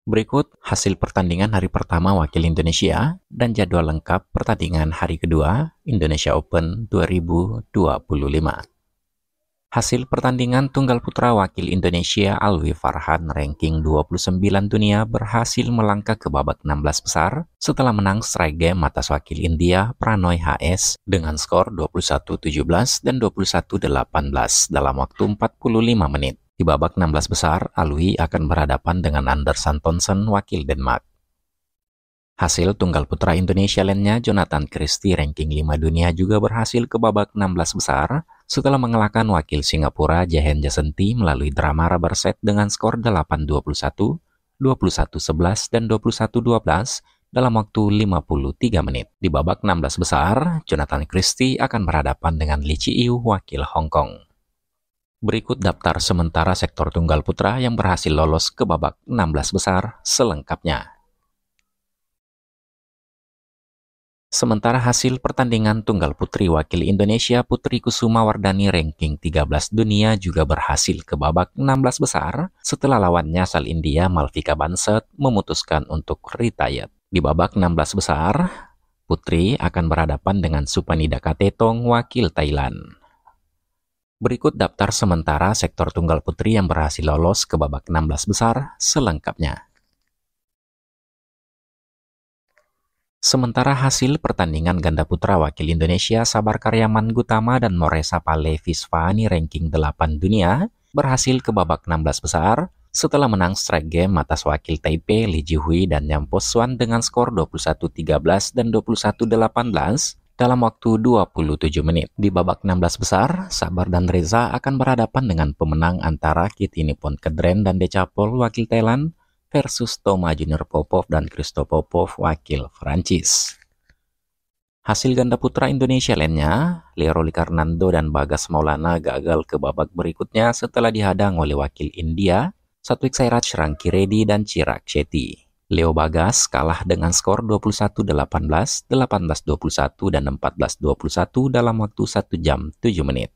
Berikut hasil pertandingan hari pertama wakil Indonesia dan jadwal lengkap pertandingan hari kedua Indonesia Open 2025. Hasil pertandingan tunggal putra wakil Indonesia Alwi Farhan ranking 29 dunia berhasil melangkah ke babak 16 besar setelah menang straight game atas wakil India Pranoy HS dengan skor 21-17 dan 21-18 dalam waktu 45 menit. Di babak 16 besar, Alwi akan berhadapan dengan Anders Antonsen wakil Denmark. Hasil tunggal putra Indonesia lainnya, Jonathan Christie ranking 5 dunia juga berhasil ke babak 16 besar setelah mengalahkan wakil Singapura Jehen Jasanti melalui drama rubber set dengan skor 8-21, 21-11, dan 21-12 dalam waktu 53 menit. Di babak 16 besar, Jonathan Christie akan berhadapan dengan Lee Chi-yu wakil Hong Kong. Berikut daftar sementara sektor tunggal putra yang berhasil lolos ke babak 16 besar selengkapnya. Sementara hasil pertandingan tunggal putri wakil Indonesia Putri Kusuma Wardani ranking 13 dunia juga berhasil ke babak 16 besar setelah lawannya asal India Malvika Bansal memutuskan untuk retire. Di babak 16 besar, Putri akan berhadapan dengan Supanida Katetong wakil Thailand. Berikut daftar sementara sektor tunggal putri yang berhasil lolos ke babak 16 besar selengkapnya. Sementara hasil pertandingan ganda putra wakil Indonesia Sabar Karyaman Gutama dan Moresa Pale Visvani ranking 8 dunia berhasil ke babak 16 besar setelah menang straight game atas wakil Taipei Lee Jihui dan Nyampos Swan dengan skor 21-13 dan 21-18 dalam waktu 27 menit. Di babak 16 besar, Sabar dan Reza akan berhadapan dengan pemenang antara Kittinipon Kedren dan Decapol wakil Thailand versus Toma Junior Popov dan Christo Popov wakil Prancis. Hasil ganda putra Indonesia lainnya, Leo Likarnando dan Bagas Maulana gagal ke babak berikutnya setelah dihadang oleh wakil India, Satwik Sairaj Rankireddy dan Chirag Shetty. Leo Bagas kalah dengan skor 21-18, 18-21, dan 14-21 dalam waktu 1 jam 7 menit.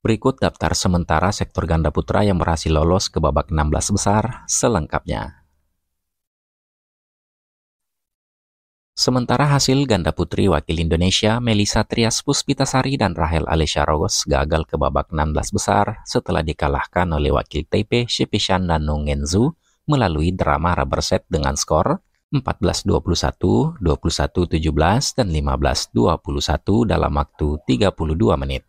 Berikut daftar sementara sektor ganda putra yang berhasil lolos ke babak 16 besar selengkapnya. Sementara hasil ganda putri wakil Indonesia Melisa Trias Puspitasari dan Rahel Alisha Rogos gagal ke babak 16 besar setelah dikalahkan oleh wakil Taipei Shepishan dan Nongenzu melalui drama rubber set dengan skor 14-21, 21-17, dan 15-21 dalam waktu 32 menit.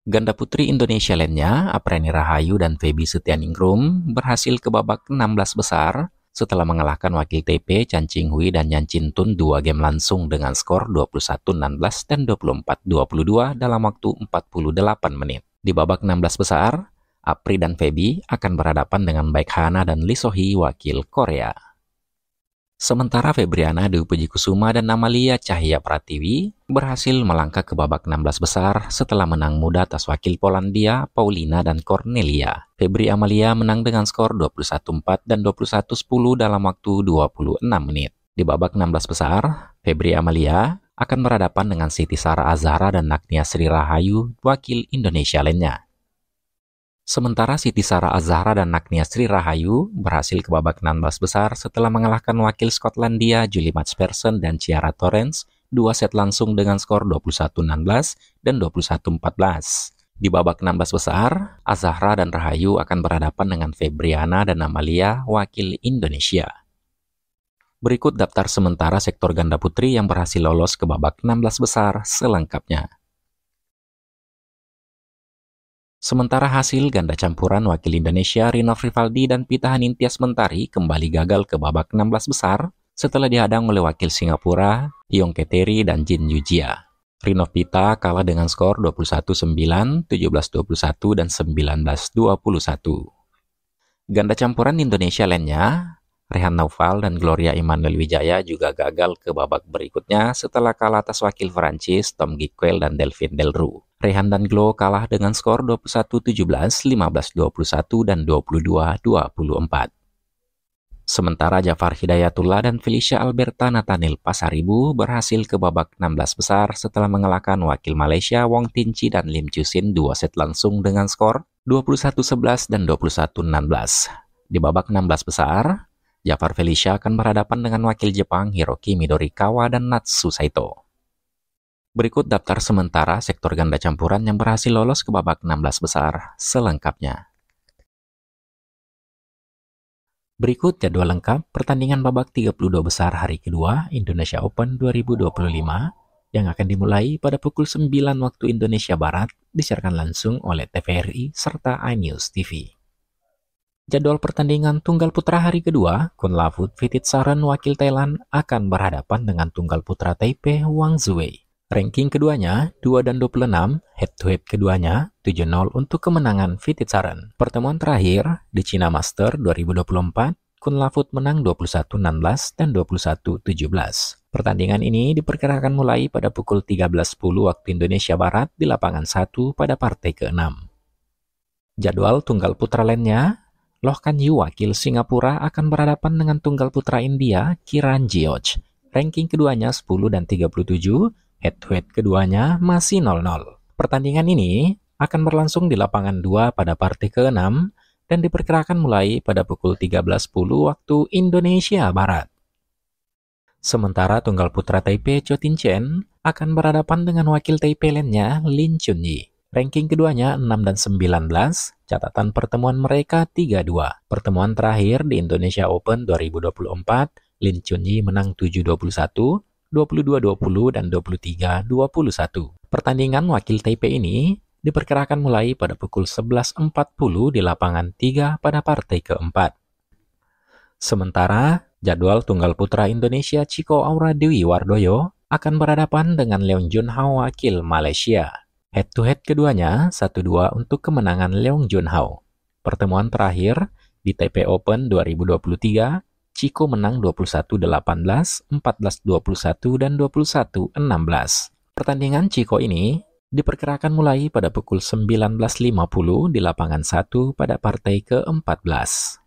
Ganda putri Indonesia lainnya, Apreni Rahayu dan Feby Setianingrum berhasil ke babak 16 besar setelah mengalahkan wakil Taipei Chan Qinghui dan Yan Qintun 2 game langsung dengan skor 21-16 dan 24-22 dalam waktu 48 menit. Di babak 16 besar, Apri dan Feby akan berhadapan dengan Baek Hana dan Lee So-hee wakil Korea. Sementara Febriana Dewi Puji Kusuma dan Amalia Cahya Pratiwi berhasil melangkah ke babak 16 besar setelah menang muda atas wakil Polandia Paulina dan Cornelia. Febri Amalia menang dengan skor 21-4 dan 21-10 dalam waktu 26 menit. Di babak 16 besar, Febri Amalia akan berhadapan dengan Siti Sarah Azhara dan Nagnia Sri Rahayu wakil Indonesia lainnya. Sementara Siti Sarah Azhara dan Nagnia Sri Rahayu berhasil ke babak 16 besar setelah mengalahkan wakil Skotlandia Julie Matspersen dan Ciara Torrens 2 set langsung dengan skor 21-16 dan 21-14. Di babak 16 besar, Azhara dan Rahayu akan berhadapan dengan Febriana dan Amalia wakil Indonesia. Berikut daftar sementara sektor ganda putri yang berhasil lolos ke babak 16 besar selengkapnya. Sementara hasil ganda campuran wakil Indonesia Rinov Rivaldi dan Pita Hanintias Mentari kembali gagal ke babak 16 besar setelah dihadang oleh wakil Singapura Yong Keteri dan Jin Yujia. Rinov Pita kalah dengan skor 21-9, 17-21, dan 19-21. Ganda campuran Indonesia lainnya, Rehan Naufal dan Gloria Emmanuel Wijaya juga gagal ke babak berikutnya setelah kalah atas wakil Prancis Tom Giquel dan Delphine Delroux. Rehan dan Glo kalah dengan skor 21-17, 15-21, dan 22-24. Sementara Jafar Hidayatullah dan Felicia Alberta Nathaniel Pasaribu berhasil ke babak 16 besar setelah mengalahkan wakil Malaysia Wong Tinci dan Lim Chusin 2 set langsung dengan skor 21-11 dan 21-16. Di babak 16 besar, Jafar Felicia akan berhadapan dengan wakil Jepang Hiroki Midorikawa dan Natsu Saito. Berikut daftar sementara sektor ganda campuran yang berhasil lolos ke babak 16 besar selengkapnya. Berikut jadwal lengkap pertandingan babak 32 besar hari kedua Indonesia Open 2025 yang akan dimulai pada pukul 9 waktu Indonesia Barat, disiarkan langsung oleh TVRI serta iNews TV. Jadwal pertandingan tunggal putra hari kedua, Kunlavut Vititsaren wakil Thailand akan berhadapan dengan tunggal putra Taipei Wang Zuwei. Ranking keduanya 2 dan 26, head-to-head keduanya 7-0 untuk kemenangan Vititsaren. Pertemuan terakhir di China Master 2024, Kunlavut menang 21-16 dan 21-17. Pertandingan ini diperkirakan mulai pada pukul 13.10 waktu Indonesia Barat di lapangan 1 pada partai ke-6. Jadwal tunggal putra lainnya, Loh Kan Yu wakil Singapura akan berhadapan dengan tunggal putra India Kiran George. Ranking keduanya 10 dan 37, head-to-head keduanya masih 0-0. Pertandingan ini akan berlangsung di lapangan 2 pada partai ke-6 dan diperkirakan mulai pada pukul 13.10 waktu Indonesia Barat. Sementara tunggal putra Taipei Chou Tin Chen akan berhadapan dengan wakil Taipei lainnya Lin Chunyi. Ranking keduanya 6 dan 19, catatan pertemuan mereka 3-2. Pertemuan terakhir di Indonesia Open 2024, Lin Chunyi menang 7-21, 22-20 dan 23-21. Pertandingan wakil Taipei ini diperkirakan mulai pada pukul 11.40 di lapangan 3 pada partai keempat. Sementara jadwal tunggal putra Indonesia Chico Aura Dewi Wardoyo akan berhadapan dengan Leong Junhao wakil Malaysia. Head-to-head keduanya 1-2 untuk kemenangan Leong Junhao. Pertemuan terakhir di Taipei Open 2023, Chico menang 21-18, 14-21, dan 21-16. Pertandingan Chico ini diperkirakan mulai pada pukul 19.50 di lapangan 1 pada partai ke-14.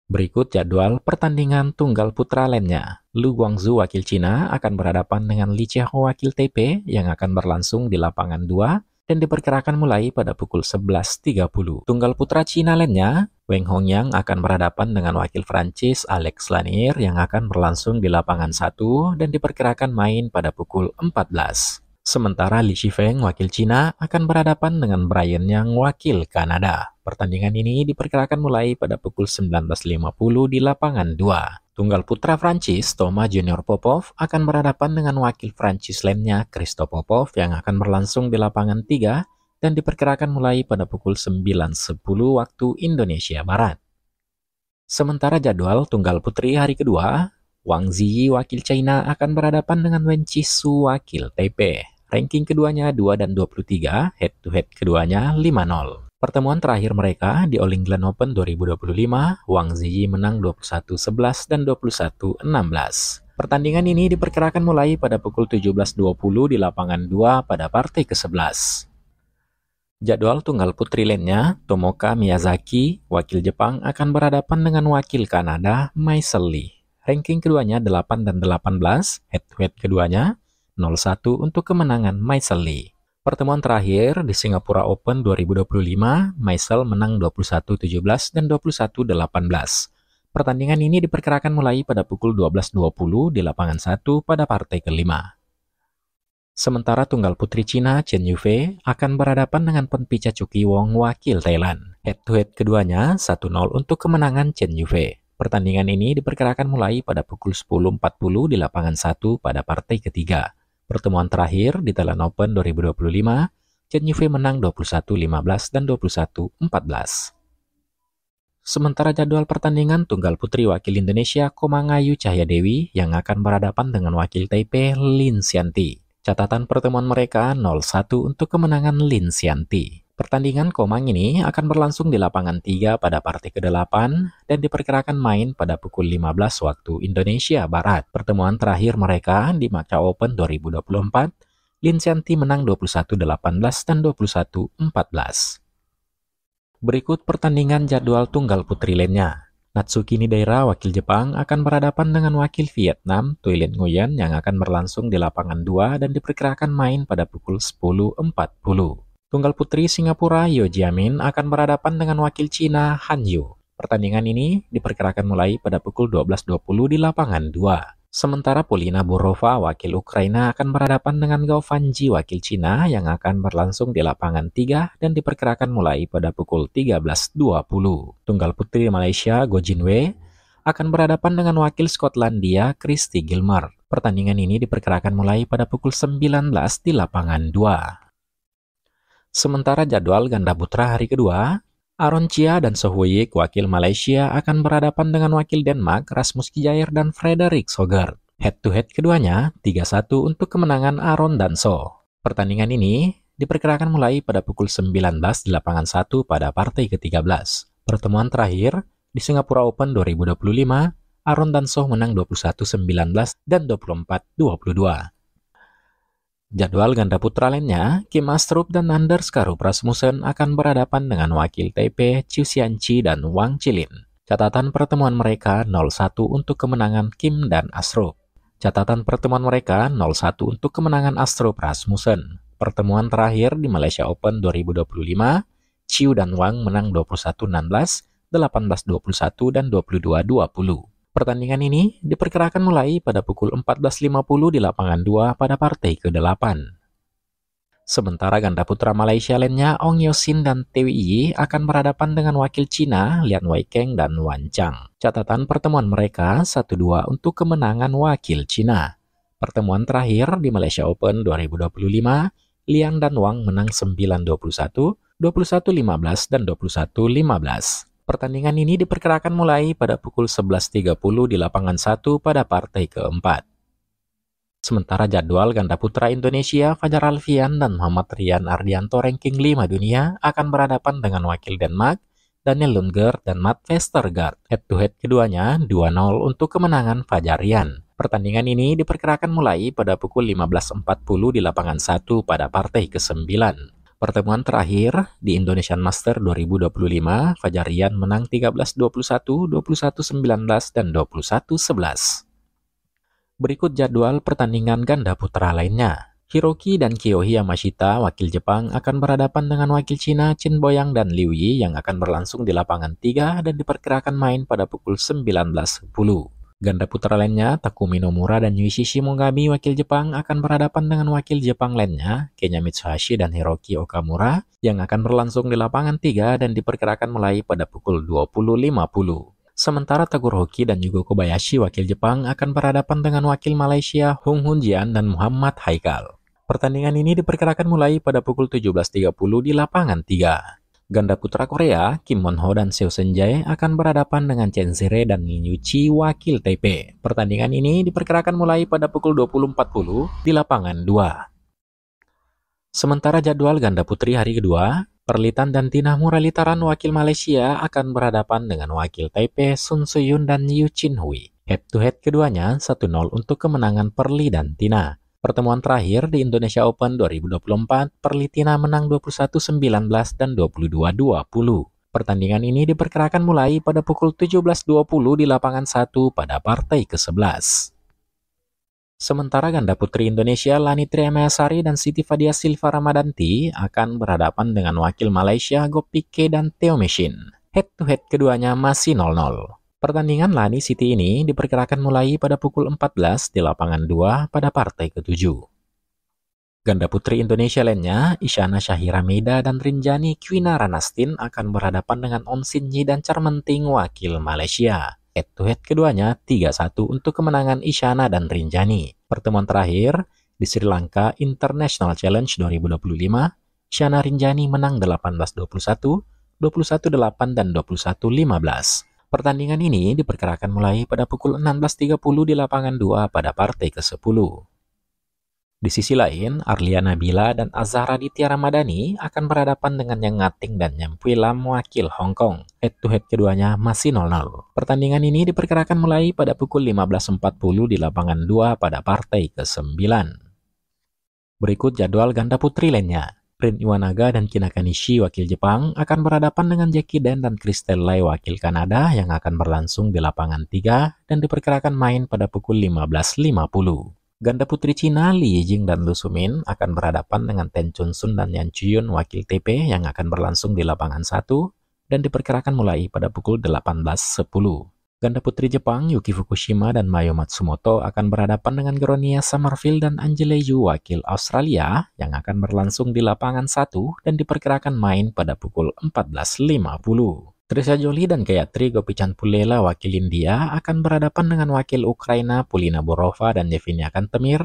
Berikut jadwal pertandingan tunggal putra lainnya. Lu Guangzhou wakil Cina akan berhadapan dengan Li Chihou wakil Taipei yang akan berlangsung di lapangan 2 dan diperkirakan mulai pada pukul 11.30. Tunggal putra Cina lainnya, Wang Hongyang akan berhadapan dengan wakil Prancis Alex Lanier yang akan berlangsung di lapangan 1 dan diperkirakan main pada pukul 14. Sementara Li Shifeng wakil Cina akan berhadapan dengan Brian Yang wakil Kanada. Pertandingan ini diperkirakan mulai pada pukul 19.50 di lapangan 2. Tunggal putra Prancis Thomas Junior Popov akan berhadapan dengan wakil Prancis lainnya Christophe Popov yang akan berlangsung di lapangan 3 dan diperkirakan mulai pada pukul 9.10 waktu Indonesia Barat. Sementara jadwal tunggal putri hari kedua, Wang Ziyi wakil China akan berhadapan dengan Wen Qixu wakil Taipei. Ranking keduanya 2 dan 23, head-to-head keduanya 5-0. Pertemuan terakhir mereka di All England Open 2025, Wang Ziyi menang 21-11 dan 21-16. Pertandingan ini diperkirakan mulai pada pukul 17.20 di lapangan 2 pada partai ke-11. Jadwal tunggal putri lainnya, Tomoka Miyazaki, wakil Jepang akan berhadapan dengan wakil Kanada, Maisel Lee. Ranking keduanya 8 dan 18, head-to-head keduanya 0-1 untuk kemenangan Maisel Lee. Pertemuan terakhir di Singapura Open 2025, Maisel menang 21-17 dan 21-18. Pertandingan ini diperkirakan mulai pada pukul 12.20 di lapangan 1 pada partai kelima. Sementara tunggal putri Cina Chen Yufei akan berhadapan dengan Pernpicha Chuki Wong wakil Thailand. Head-to-head keduanya 1-0 untuk kemenangan Chen Yufei. Pertandingan ini diperkirakan mulai pada pukul 10.40 di lapangan 1 pada partai ketiga. Pertemuan terakhir di Thailand Open 2025, Chen Yufei menang 21-15 dan 21-14. Sementara jadwal pertandingan tunggal putri wakil Indonesia Komangayu Cahyadewi yang akan berhadapan dengan wakil Taipei Lin Xianti. Catatan pertemuan mereka 0-1 untuk kemenangan Lin Xianti. Pertandingan Komang ini akan berlangsung di lapangan 3 pada partai ke-8 dan diperkirakan main pada pukul 15 waktu Indonesia Barat. Pertemuan terakhir mereka di Macau Open 2024, Lin Xianti menang 21-18 dan 21-14. Berikut pertandingan jadwal tunggal putri lainnya. Natsuki Nidaira wakil Jepang akan berhadapan dengan wakil Vietnam Thuy Nguyen yang akan berlangsung di lapangan 2 dan diperkirakan main pada pukul 10.40. Tunggal putri Singapura Yeo Jia Min akan berhadapan dengan wakil Cina Han Yu. Pertandingan ini diperkirakan mulai pada pukul 12.20 di lapangan 2. Sementara Polina Borova, wakil Ukraina, akan berhadapan dengan Gao Fanji, wakil Cina, yang akan berlangsung di lapangan 3 dan diperkirakan mulai pada pukul 13.20. Tunggal putri Malaysia, Go Jinwei, akan berhadapan dengan wakil Skotlandia, Christy Gilmer. Pertandingan ini diperkirakan mulai pada pukul 19 di lapangan 2. Sementara jadwal ganda putra hari kedua, Aaron Chia dan So Hui-yik, wakil Malaysia, akan berhadapan dengan wakil Denmark, Rasmus Kjaer dan Frederik Sogert. Head-to-head keduanya 3-1 untuk kemenangan Aaron dan So. Pertandingan ini diperkirakan mulai pada pukul 19 di lapangan 1 pada partai ke-13. Pertemuan terakhir di Singapura Open 2025, Aaron dan So menang 21-19 dan 24-22. Jadwal ganda putra lainnya, Kim Astrup dan Anders Karup Rasmussen akan berhadapan dengan wakil Taipei, Chiu Xianqi dan Wang Qilin. Catatan pertemuan mereka 0-1 untuk kemenangan Kim dan Astrup. Catatan pertemuan mereka 0-1 untuk kemenangan Astrup Rasmussen. Pertemuan terakhir di Malaysia Open 2025, Chiu dan Wang menang 21-16, 18-21 dan 22-20. Pertandingan ini diperkirakan mulai pada pukul 14.50 di lapangan 2 pada partai ke-8. Sementara ganda putra Malaysia lainnya, Ong Yosin dan Tewi Yi akan berhadapan dengan wakil Cina, Lian Weikeng dan Wan Chang. Catatan pertemuan mereka 1-2 untuk kemenangan wakil Cina. Pertemuan terakhir di Malaysia Open 2025, Liang dan Wang menang 9-21, 21-15 dan 21-15. Pertandingan ini diperkirakan mulai pada pukul 11.30 di lapangan 1 pada partai keempat. Sementara jadwal ganda putra Indonesia, Fajar Alfian dan Muhammad Rian Ardianto ranking 5 dunia akan berhadapan dengan wakil Denmark, Daniel Lundgaard dan Matt Vestergaard. Head-to-head keduanya 2-0 untuk kemenangan Fajar Rian. Pertandingan ini diperkirakan mulai pada pukul 15.40 di lapangan 1 pada partai ke-9. Pertemuan terakhir di Indonesian Master 2025, Fajar Rian menang 13-21, 21-19, dan 21-11. Berikut jadwal pertandingan ganda putra lainnya. Hiroki dan Kiyoshi Yamashita, wakil Jepang, akan berhadapan dengan wakil Cina, Chen Boyang dan Liu Yi yang akan berlangsung di lapangan 3 dan diperkirakan main pada pukul 19.10. Ganda putra lainnya, Takumi Nomura dan Yuichi Shimogami, wakil Jepang, akan berhadapan dengan wakil Jepang lainnya, Kenya Mitsuhashi dan Hiroki Okamura, yang akan berlangsung di lapangan 3 dan diperkirakan mulai pada pukul 20.50. Sementara Tagore Hoki dan Yugo Kobayashi, wakil Jepang, akan berhadapan dengan wakil Malaysia, Hung Hunjian dan Muhammad Haikal. Pertandingan ini diperkirakan mulai pada pukul 17.30 di lapangan 3. Ganda putra Korea, Kim Won-ho dan Seo Seung-jae akan berhadapan dengan Chen Zire dan Lin Yuqi, wakil Taipei. Pertandingan ini diperkirakan mulai pada pukul 20.40 di lapangan 2. Sementara jadwal ganda putri hari kedua, Perlitan dan Tina Muralitaran, wakil Malaysia, akan berhadapan dengan wakil Taipei, Sun Suyun dan Yu Chin Hui. Head-to-head keduanya 1-0 untuk kemenangan Perli dan Tina. Pertemuan terakhir di Indonesia Open 2024, Perli Tina menang 21-19 dan 22-20. Pertandingan ini diperkirakan mulai pada pukul 17.20 di lapangan 1 pada partai ke-11. Sementara ganda putri Indonesia, Lani Triamayasari dan Siti Fadia Silva Ramadanti akan berhadapan dengan wakil Malaysia, Gopike dan Theo Meshin. Head-to-head keduanya masih 0-0. Pertandingan Lani Siti ini diperkirakan mulai pada pukul 14 di lapangan 2 pada partai ke-7. Ganda putri Indonesia lainnya, Isyana Shahira Meida dan Rinjani Kwina Ranastin akan berhadapan dengan On Sin Yi dan Charmenting, wakil Malaysia. Head-to-head keduanya 3-1 untuk kemenangan Isyana dan Rinjani. Pertemuan terakhir di Sri Lanka International Challenge 2025, Isyana Rinjani menang 18-21, 21-8 dan 21-15. Pertandingan ini diperkirakan mulai pada pukul 16.30 di lapangan 2 pada partai ke-10. Di sisi lain, Arliana Bila dan Azhar Aditya Ramadhani akan berhadapan dengan Yang Ngating dan Nyempui Lam, wakil Hong Kong. Head-to-head keduanya masih 0-0. Pertandingan ini diperkirakan mulai pada pukul 15.40 di lapangan 2 pada partai ke-9. Berikut jadwal ganda putri lainnya. Rin Iwanaga dan Kinaka Nishi, wakil Jepang, akan berhadapan dengan Jackie Den dan Christelle Lai, wakil Kanada, yang akan berlangsung di lapangan 3 dan diperkirakan main pada pukul 15.50. Ganda putri Cina, Li Yijing dan Lu Sumin akan berhadapan dengan Ten Chun Sun dan Yan Chuyun, wakil TP, yang akan berlangsung di lapangan 1 dan diperkirakan mulai pada pukul 18.10. Ganda putri Jepang Yuki Fukushima dan Mayu Matsumoto akan berhadapan dengan Gronia Summerfield dan Angela Yu wakil Australia yang akan berlangsung di lapangan 1 dan diperkirakan main pada pukul 14.50. Trisha Jolie dan Gayatri Gopichandpullela wakil India akan berhadapan dengan wakil Ukraina Polina Borova dan Yevgenia Kantemir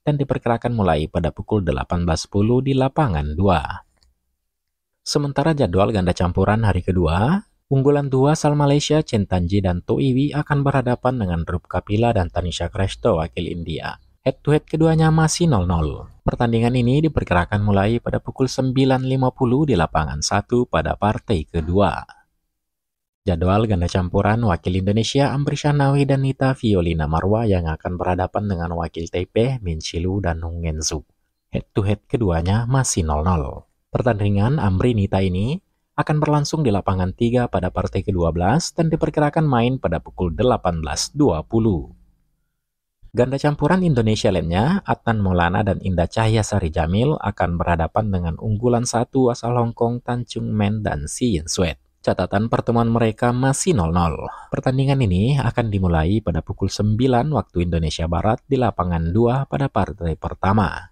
dan diperkirakan mulai pada pukul 18.10 di lapangan 2. Sementara jadwal ganda campuran hari kedua, unggulan 2 asal Malaysia Chen Tanji dan To Iwi akan berhadapan dengan Dhruv Kapila dan Tanisha Kresto wakil India. Head-to-head keduanya masih 0-0. Pertandingan ini diperkirakan mulai pada pukul 9.50 di lapangan 1 pada partai kedua. Jadwal ganda campuran wakil Indonesia Amrisha Nawi dan Nita Violina Marwa yang akan berhadapan dengan wakil Taipei Min Chilu dan Nung Ngenzu. Head-to-head keduanya masih 0-0. Pertandingan Amri Nita ini akan berlangsung di lapangan 3 pada partai ke-12 dan diperkirakan main pada pukul 18.20. Ganda campuran Indonesia lainnya, Adnan Maulana dan Indah Cahyasari Jamil akan berhadapan dengan unggulan 1 asal Hong Kong Tan Chung Men dan Si Yin Sweat. Catatan pertemuan mereka masih 0-0. Pertandingan ini akan dimulai pada pukul 9 waktu Indonesia Barat di lapangan 2 pada partai pertama.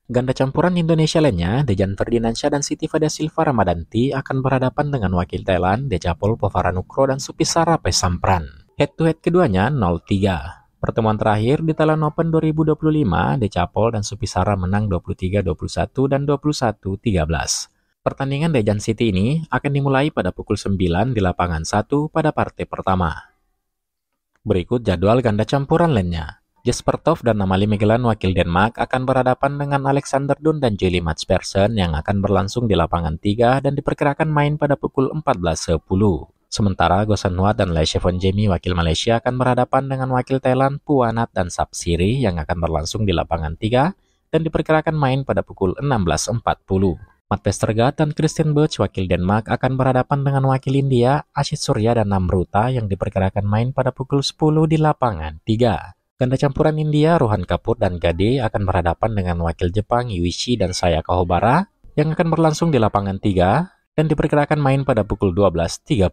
Ganda campuran Indonesia lainnya, Dejan Ferdinansyah dan Siti Fadia Silva Ramadanti akan berhadapan dengan wakil Thailand, Dechapol Povaranukroh dan Supisara Pesampran. Head-to-head keduanya 0-3. Pertemuan terakhir di Thailand Open 2025, Dechapol dan Supisara menang 23-21 dan 21-13. Pertandingan Dejan City ini akan dimulai pada pukul 9 di lapangan 1 pada partai pertama. Berikut jadwal ganda campuran lainnya. Jesper Toft dan Amalie Megeland wakil Denmark akan berhadapan dengan Alexander Dun dan Jelly Madspersen yang akan berlangsung di lapangan 3 dan diperkirakan main pada pukul 14.10. Sementara Gosan Huat dan Lai Chevon Jamie wakil Malaysia akan berhadapan dengan wakil Thailand Puanat dan Sapsiri yang akan berlangsung di lapangan 3 dan diperkirakan main pada pukul 16.40. Matt Vestergaard dan Christian Birch wakil Denmark akan berhadapan dengan wakil India Ashit Surya dan Namruta yang diperkirakan main pada pukul 10 di lapangan 3. Ganda campuran India, Rohan Kapoor dan Gade akan berhadapan dengan wakil Jepang, Yuichi dan Sayaka Hobara yang akan berlangsung di lapangan 3 dan diperkirakan main pada pukul 12.30.